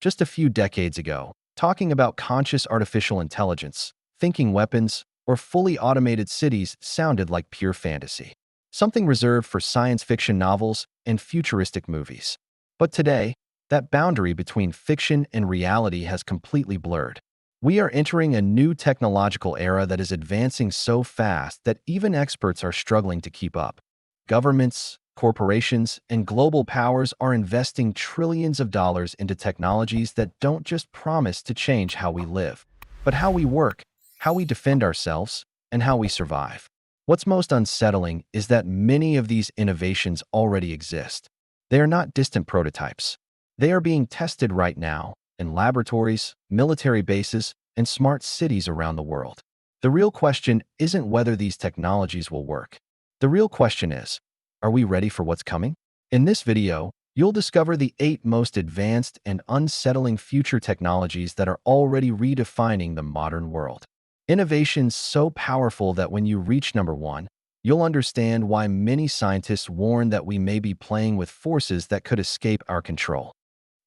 Just a few decades ago, talking about conscious artificial intelligence, thinking weapons, or fully automated cities sounded like pure fantasy, something reserved for science fiction novels and futuristic movies. But today, that boundary between fiction and reality has completely blurred. We are entering a new technological era that is advancing so fast that even experts are struggling to keep up. Governments, corporations, and global powers are investing trillions of dollars into technologies that don't just promise to change how we live, but how we work, how we defend ourselves, and how we survive. What's most unsettling is that many of these innovations already exist. They are not distant prototypes. They are being tested right now in laboratories, military bases, and smart cities around the world. The real question isn't whether these technologies will work. The real question is, are we ready for what's coming? In this video, you'll discover the 8 most advanced and unsettling future technologies that are already redefining the modern world. Innovations so powerful that when you reach number 1, you'll understand why many scientists warn that we may be playing with forces that could escape our control.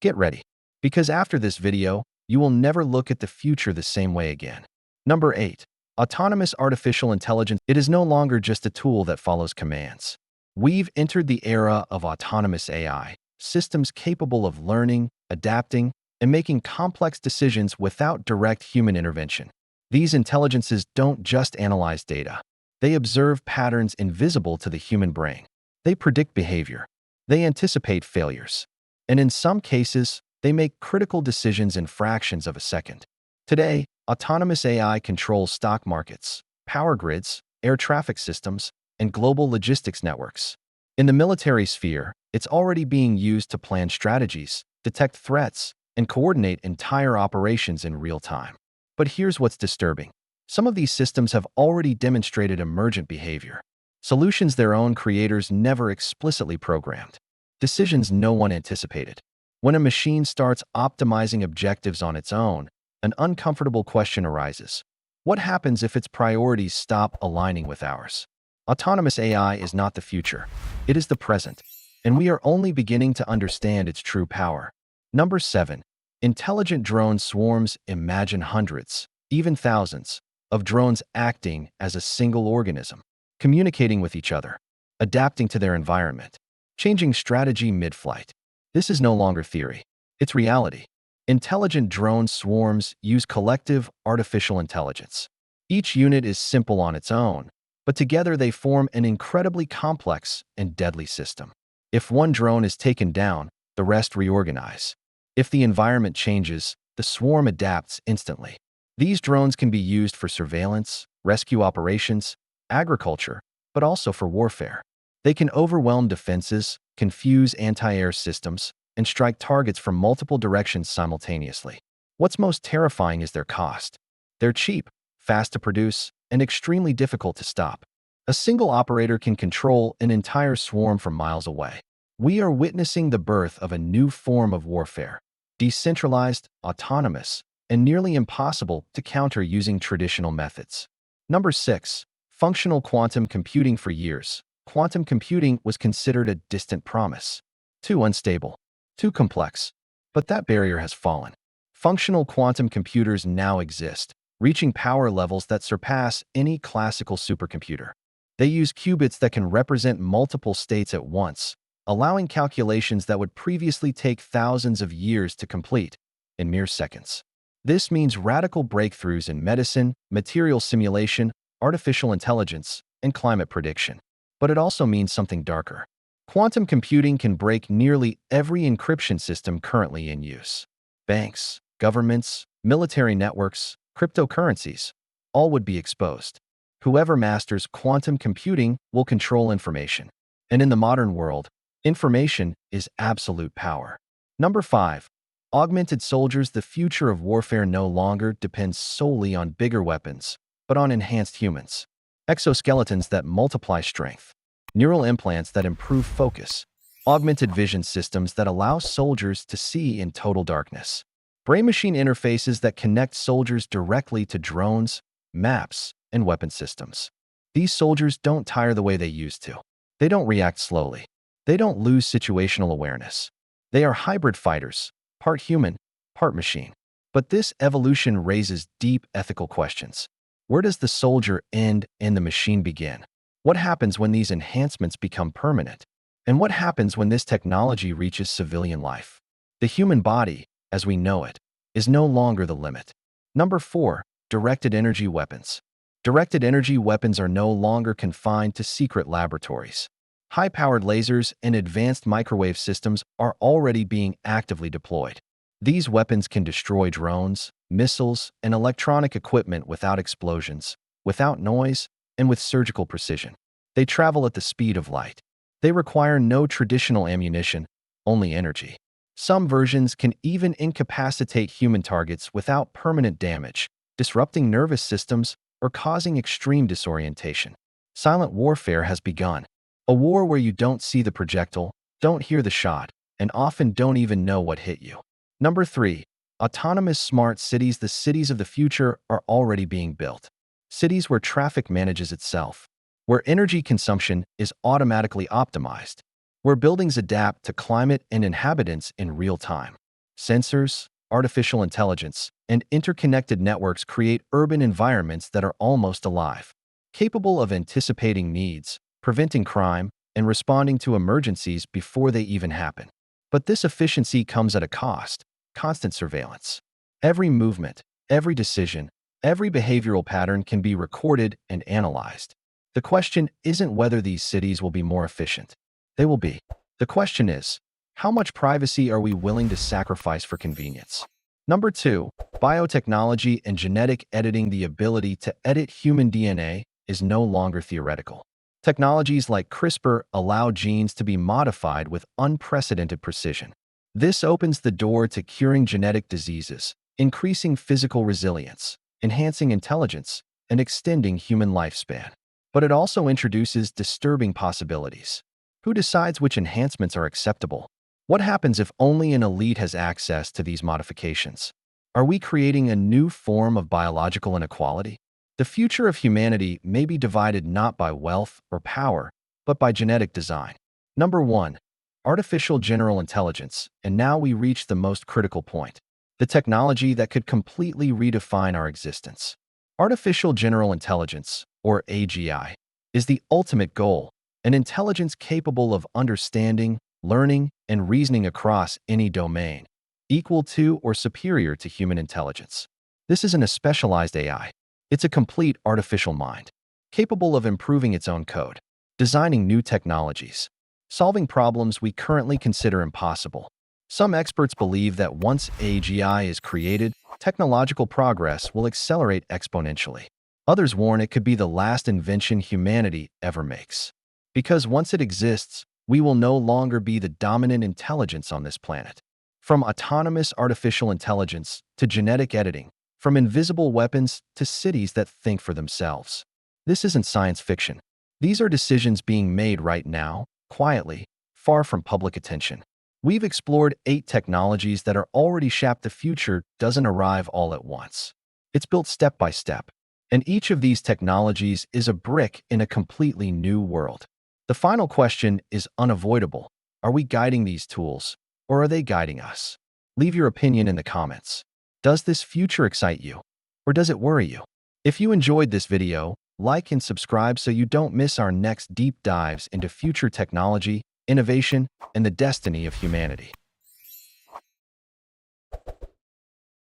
Get ready, because after this video, you will never look at the future the same way again. Number 8. Autonomous artificial intelligence. It is no longer just a tool that follows commands. We've entered the era of autonomous AI, systems capable of learning, adapting, and making complex decisions without direct human intervention. These intelligences don't just analyze data. They observe patterns invisible to the human brain. They predict behavior. They anticipate failures. And in some cases, they make critical decisions in fractions of a second. Today, autonomous AI controls stock markets, power grids, air traffic systems, and global logistics networks. In the military sphere, it's already being used to plan strategies, detect threats, and coordinate entire operations in real time. But here's what's disturbing. Some of these systems have already demonstrated emergent behavior, solutions their own creators never explicitly programmed, decisions no one anticipated. When a machine starts optimizing objectives on its own, an uncomfortable question arises. What happens if its priorities stop aligning with ours? Autonomous AI is not the future. It is the present, and we are only beginning to understand its true power. Number 7. Intelligent drone swarms. Imagine hundreds, even thousands, of drones acting as a single organism, communicating with each other, adapting to their environment, changing strategy mid-flight. This is no longer theory. It's reality. Intelligent drone swarms use collective artificial intelligence. Each unit is simple on its own, but together they form an incredibly complex and deadly system. If one drone is taken down, the rest reorganize. If the environment changes, the swarm adapts instantly. These drones can be used for surveillance, rescue operations, agriculture, but also for warfare. They can overwhelm defenses, confuse anti-air systems, and strike targets from multiple directions simultaneously. What's most terrifying is their cost. They're cheap, fast to produce, and extremely difficult to stop. A single operator can control an entire swarm from miles away. We are witnessing the birth of a new form of warfare, decentralized, autonomous, and nearly impossible to counter using traditional methods. Number 6. Functional quantum computing. For years, quantum computing was considered a distant promise. Too unstable, too complex. But that barrier has fallen. Functional quantum computers now exist, reaching power levels that surpass any classical supercomputer. They use qubits that can represent multiple states at once, allowing calculations that would previously take thousands of years to complete in mere seconds. This means radical breakthroughs in medicine, material simulation, artificial intelligence, and climate prediction. But it also means something darker. Quantum computing can break nearly every encryption system currently in use. Banks, governments, military networks, cryptocurrencies, all would be exposed. Whoever masters quantum computing will control information. And in the modern world, information is absolute power. Number 5. Augmented soldiers. The future of warfare no longer depends solely on bigger weapons, but on enhanced humans. Exoskeletons that multiply strength, neural implants that improve focus, augmented vision systems that allow soldiers to see in total darkness, brain-machine interfaces that connect soldiers directly to drones, maps, and weapon systems. These soldiers don't tire the way they used to. They don't react slowly. They don't lose situational awareness. They are hybrid fighters, part human, part machine. But this evolution raises deep ethical questions. Where does the soldier end and the machine begin? What happens when these enhancements become permanent? And what happens when this technology reaches civilian life? The human body, as we know it, is no longer the limit. Number 4. Directed energy weapons. Directed energy weapons are no longer confined to secret laboratories. High-powered lasers and advanced microwave systems are already being actively deployed. These weapons can destroy drones, missiles, and electronic equipment without explosions, without noise, and with surgical precision. They travel at the speed of light. They require no traditional ammunition, only energy. Some versions can even incapacitate human targets without permanent damage, disrupting nervous systems or causing extreme disorientation. Silent warfare has begun. A war where you don't see the projectile, don't hear the shot, and often don't even know what hit you. Number 3. Autonomous smart cities. The cities of the future are already being built. Cities where traffic manages itself, where energy consumption is automatically optimized, where buildings adapt to climate and inhabitants in real time. Sensors, artificial intelligence, and interconnected networks create urban environments that are almost alive, capable of anticipating needs, preventing crime, and responding to emergencies before they even happen. But this efficiency comes at a cost: constant surveillance. Every movement, every decision, every behavioral pattern can be recorded and analyzed. The question isn't whether these cities will be more efficient. They will be. The question is, how much privacy are we willing to sacrifice for convenience? Number 2. Biotechnology and genetic editing. The ability to edit human DNA is no longer theoretical. Technologies like CRISPR allow genes to be modified with unprecedented precision. This opens the door to curing genetic diseases, increasing physical resilience, enhancing intelligence, and extending human lifespan. But it also introduces disturbing possibilities. Who decides which enhancements are acceptable? What happens if only an elite has access to these modifications? Are we creating a new form of biological inequality? The future of humanity may be divided not by wealth or power, but by genetic design. Number 1. Artificial general intelligence. And now we reach the most critical point: the technology that could completely redefine our existence. Artificial general intelligence, or AGI, is the ultimate goal: an intelligence capable of understanding, learning, and reasoning across any domain, equal to or superior to human intelligence. This isn't a specialized AI. It's a complete artificial mind, capable of improving its own code, designing new technologies, solving problems we currently consider impossible. Some experts believe that once AGI is created, technological progress will accelerate exponentially. Others warn it could be the last invention humanity ever makes. Because once it exists, we will no longer be the dominant intelligence on this planet. From autonomous artificial intelligence to genetic editing, from invisible weapons to cities that think for themselves. This isn't science fiction. These are decisions being made right now, quietly, far from public attention. We've explored 8 technologies that are already shaped. The future doesn't arrive all at once. It's built step by step. And each of these technologies is a brick in a completely new world. The final question is unavoidable. Are we guiding these tools, or are they guiding us? Leave your opinion in the comments. Does this future excite you, or does it worry you? If you enjoyed this video, like and subscribe so you don't miss our next deep dives into future technology, innovation, and the destiny of humanity.